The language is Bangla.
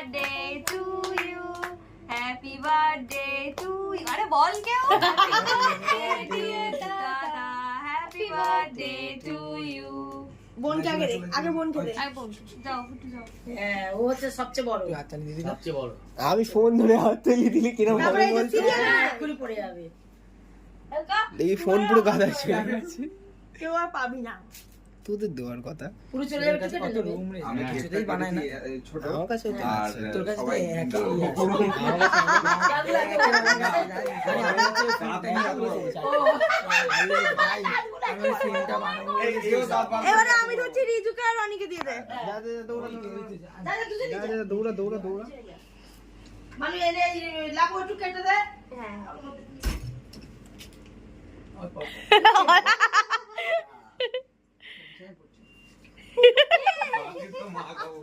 Birthday to you, happy birthday to you. আরে বল কেউ দাদা, হ্যাপি বার্থডে টু ইউ। বোনকে আগে দে, আগে বোনকে দে। আরে বোন যাও, একটু যাও। হ্যাঁ, ও হচ্ছে সবচেয়ে বড়। সবচেয়ে বড়। আমি ফোন ধরে হাত তুলে দিলি কিরম তারপরে ভাবে এই যে বলছে serial হ্যাঁ, আছে, এক্ষুনি পড়ে যাবে। দেখি ফোন পুরো গাদা চলে গেছে। কেউ আর পাবি না। তোদের দেওয়ার কথা পুরো চলে যাবে, ঠিক আছে? আমি কিছুতেই বানাই না ছোট আমার কাছে তো আর আছে। তোর কাছে তো সবাই একই দাও। আছে। এই কেউ দাঁত বার করে এবারে আমি ধরছি রিজুকে আর রনিকে দিয়ে দে। দৌড়া দৌড়া দৌড়া মানু এনে লাগো একটু কেটে দে। তো মা খাবো